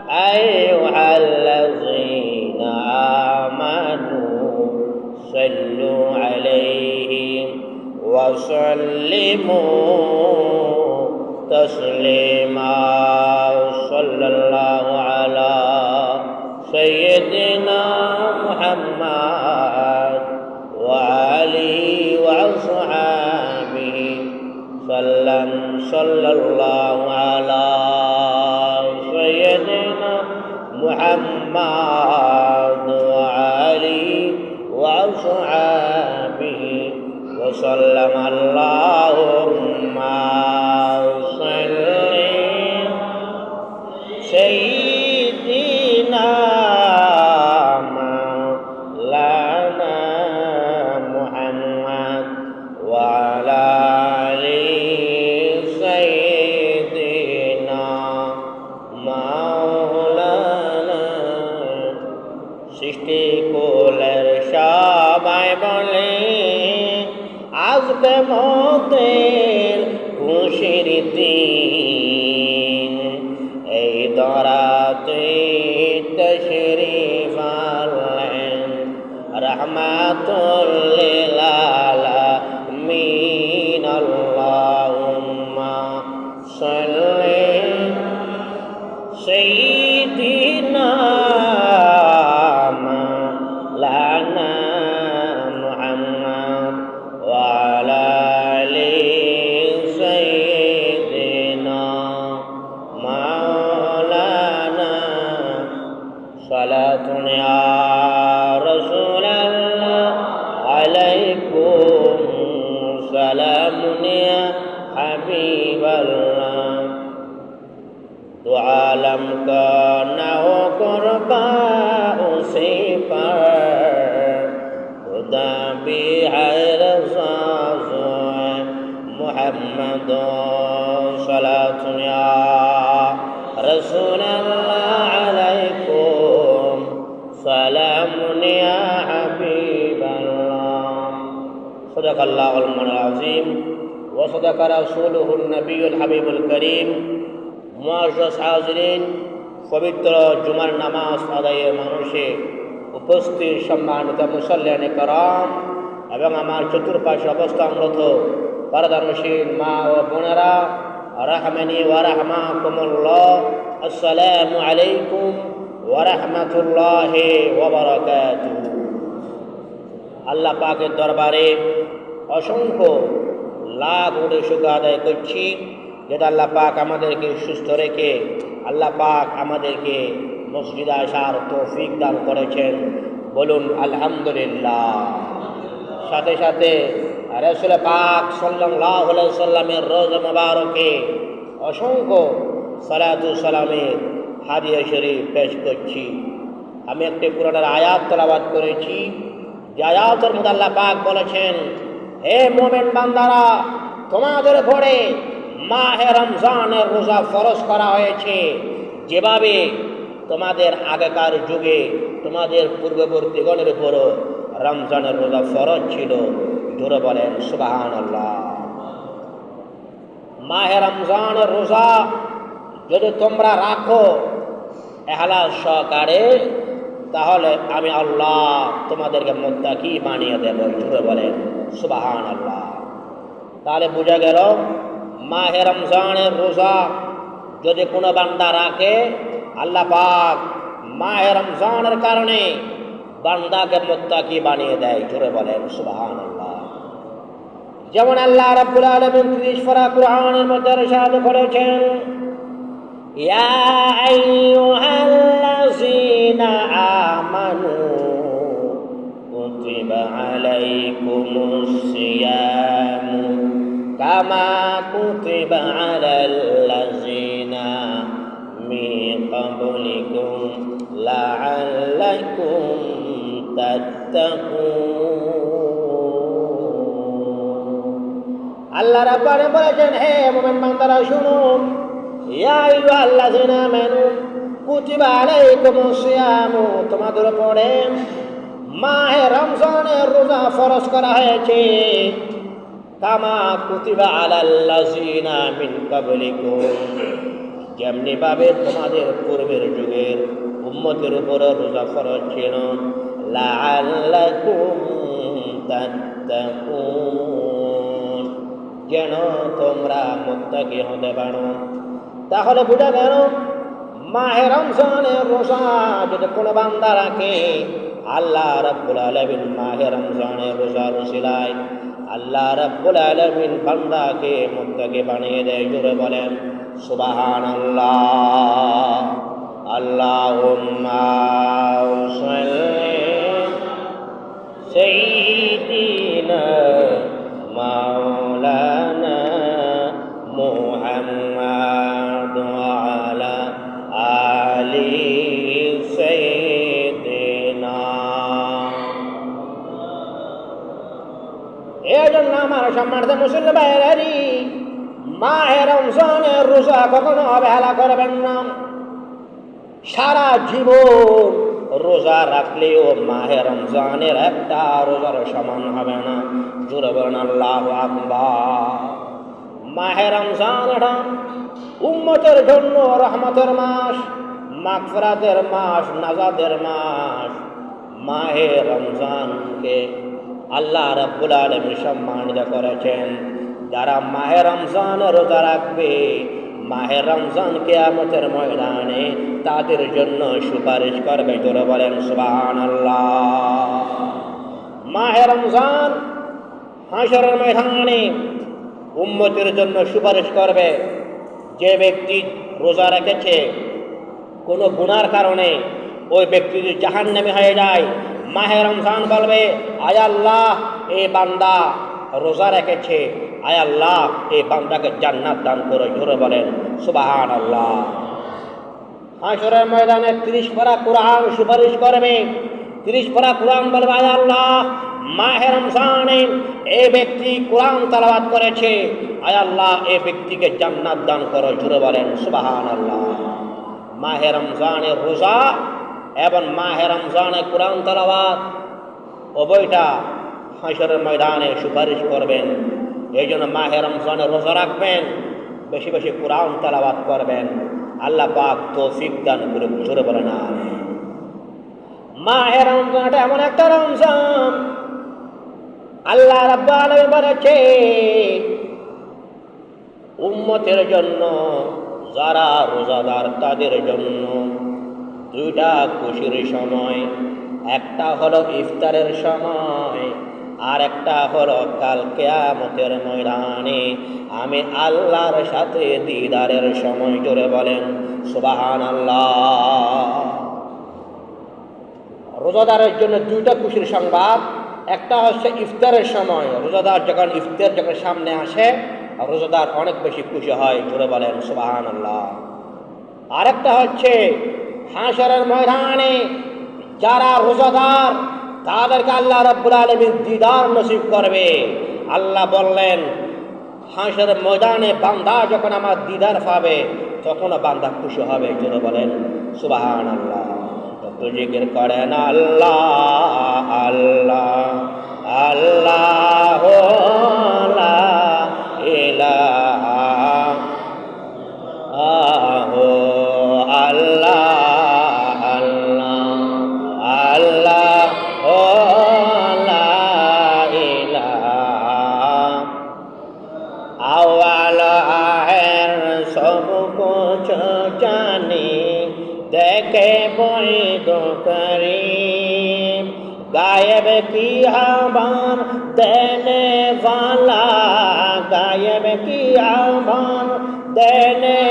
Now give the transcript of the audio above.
أيها الذين آمنوا صلوا عليه وسلموا تسليما صلى الله على سيدنا محمد وآله وأصحابه سلم صلى الله على سيدنا محمد وآله وأصحابه وسلم اللهم صل سيدنا مولانا محمد وعلى آل سيدنا مولانا সৃষ্টি কুলের সবাই বলে আজকে মতের খুশির দিন এই দরাতে তশরিফ আনলেন রাহমাতুল লিল আলামিন আল্লাহুম্মা সাল্লি সাইয়্যিদিনা মাওলানা মুহাম্মদ ওয়া আলা আলি সাইয়্যিদিনা মাওলানা সালাতুন ইয়া রাসূলাল্লাহ আলাইকুম সালামুন ইয়া হাবিবাল্লাহ तो आलम का न हो कुर्बा उसी पर खुदा भी है रज़ा मुहम्मद सलातुन या रसूल अल्लाह अलैकुम सलामुन या हबीब अल्लाह सदक़ अल्लाहुल अज़ीम व सदक़ रसूलुहुन नबियुल हबीबुल करीम মুআজ্জাজ হাজিরিন, পবিত্র জুমার নামাজ আদায়ের মানুষে উপস্থিত সম্মানিত মুসল্লিয়ানে কেরাম এবং আমার চতুর্পাশে অবস্থানরত পর্দানশীল মা ও বোনেরা, রাহমানি ওয়া রাহমাকুমুল্লাহ, আসসালামু আলাইকুম ওয়া রাহমাতুল্লাহি ওয়া বারাকাতুহু। আল্লাহ পাকের দরবারে অসংখ্য লাখ কোটি শুকর আদায় করছি যেটা আল্লাহ পাক আমাদেরকে সুস্থ রেখে আল্লাহ পাক আমাদেরকে মসজিদে আসার তৌফিক দান করেছেন। বলুন আলহামদুলিল্লাহ। সাথে সাথে রাসূল পাক সাল্লাল্লাহু আলাইহি সাল্লামের রওজা মুবারকে অসংখ্য সালাতু সালামের হাদিয়া শরীফ পেশ করছি। আমি একটি কোরআনের আয়াত তেলাওয়াত করেছি, যে আয়াতের মধ্যে আল্লাহ পাক বলেছেন, হে মুমিন বান্দারা, তোমাদের উপরে মাহে রমজানের রোজা ফরজ করা হয়েছে, যেভাবে তোমাদের আগেকার যুগে তোমাদের পূর্ববর্তীগণের উপরও রমজানের রোজা ফরজ ছিল। জোরে বলেন সুবহানাল্লাহ। মাহে রমজানের রোজা যদি তোমরা রাখো ইখলাস সহকারে, তাহলে আমি আল্লাহ তোমাদেরকে মুত্তাকি বানিয়ে দেব। জোরে বলেন সুবহানাল্লাহ। তাহলে বোঝা গেল মাহে রমজানের রোজা যদি কোনো বান্দা রাখে, আল্লাহ পাক মাহে রমজানের কারণে বান্দাকে মুত্তাকি বানিয়ে দেয়। জোরে বলেন সুবহানাল্লাহ। যেমন আল্লাহ রাব্বুল আলামিন 30 পারা কুরআনের মধ্যে ইরশাদ করেছেন, ইয়া আইয়ুহাল্লাযীনা আমানু কুতিবা আলাইকুমুস সিয়ামু কামা কুতিবা আলাল্লাযীনা মিন ক্বাবলিকুম লাআল্লাকুম তাত্তাকুন। আল্লাহ রাব্বানি বলেছেন, হে মুমিন বান্দারা শুনুন, ইয়া আইয়ুহাল্লাযীনা আমানু কুতিবা আলাইকুমুস সিয়ামু, তোমাদের উপরে মাহে রমজানের রোজা ফরজ করা হয়েছে, কামা কুতিবা আলাল্লাযীনা মিন ক্বাবলিকুম, যেমনি ভাবে তোমাদের পূর্বের যুগে উম্মতের উপরে রোজা ফরজ ছিল লাআল্লাকুম তাত্তাকুন, যেন তোমরা মুত্তাকি হতে পারো। তাহলে বুঝা গেল মাহে রমজানের রোজা যদি কোনো বান্দা রাখে, আল্লাহ রাব্বুল আলামিন মাহে রমজানের রোজার উসিলায় আল্লাহ রাব্বুল আলামিন বান্দাকে মুত্তাকি বানিয়ে দেয়। জোরে বলেন সুবহানাল্লাহ। আল্লাহুম্মা সাল্লি সাইয়্যিদিনা মাওলানা মুহাম্মাদ ওয়া আলা আলি সাইয়্যিদিনা। এই জন্য আমার সম্মানিত মুসলিম ভাইয়েরা, মাহে রমজানের রোজা কখনো অবহেলা করবেন না। সারা জীবন রোজা রাখলেও মাহে রমজানের একটা রোজার সমান হবে না। জোরে বলেন আল্লাহু আকবার। মাহে রমজান এটা উম্মতের জন্য রহমতের মাস, মাগফিরাতের মাস, নাজাতের মাস। মাহে রমজানকে আল্লাহ রাব্বুল আলামিন সম্মানিত করেছেন। যারা মাহে রমজান রোজা রাখবে, মাহে রমজান কিয়ামতের ময়দানে তাদের জন্য সুপারিশ করবে। জোরে বলেন সুবহানাল্লাহ। মাহে রমজান হাশরের ময়দানে উম্মতের জন্য সুপারিশ করবে। যে ব্যক্তি রোজা রেখেছে কোনো গুনার কারণে ওই ব্যক্তি যদি জাহান্নামী হয়ে যায়, মাহে রমজান বলবে, আয় আল্লাহ এই বান্দা রোজা রেখেছে, আয় আল্লাহ এই বান্দাকে জান্নাত দান করে। জোরে বলেন সুবহানাল্লাহ। হাশরের ময়দানে 30 পারা কোরআন সুপারিশ করবে। 30 পারা কোরআন বলবে, আয় আল্লাহ মাহে রমজানে এই ব্যক্তি কোরআন তেলাওয়াত করেছে, আয় আল্লাহ এই ব্যক্তিকে জান্নাত দান করো। জোরে বলেন সুবহানাল্লাহ। মাহে রমজানের রোজা এবং মাহে রমজানে কোরআন তেলাওয়াত উভয়টা হাশরের ময়দানে সুপারিশ করবেন। এই জন্য মাহে রমজানে রোজা রাখবেন, বেশি বেশি কোরআন তেলাওয়াত করবেন। আল্লাহ পাক তৌফিক দান করুন। জোরে বলেন আমিন। মাহে রমজানটা এমন একটা রমজান, আল্লাহ রাব্বুল আলামিন বলেছে উম্মতের জন্য, যারা রোজাদার তাদের জন্য দুইটা খুশির সময়। একটা হলো ইফতারের সময়, আর একটা হলো কাল কিয়ামতের ময়দানে আমি আল্লাহর সাথে দিদারের সময়। জোরে বলেন সুবহানাল্লাহ। রোজাদারের জন্য দুইটা খুশির সংবাদ। একটা হচ্ছে ইফতারের সময়, রোজাদার যখন ইফতার যখন সামনে আসে রোজাদার অনেক বেশি খুশি হয়। জোরে বলেন সুবহানাল্লাহ। আরেকটা হচ্ছে হাশরের ময়দানে যারা রোজাদার তাদেরকে আল্লাহ রাব্বুল আলামিন দিদার নসিব করবে। আল্লাহ বললেন হাশরের ময়দানে বান্দা যখন আমার দিদার পাবে তখন বান্দা খুশি হবে। জোরে বলেন সুবহানাল্লাহ। তো জিকির করেন আল্লাহ আল্লাহ আল্লাহ লা ইলাহা আল্লাহ আল্লাহ আল্লাহ লা ইলাহা আওয়াল আখির সব কুছ জানি देखे बैद करीम गायब की खबर देने वाला गायब की खबर देने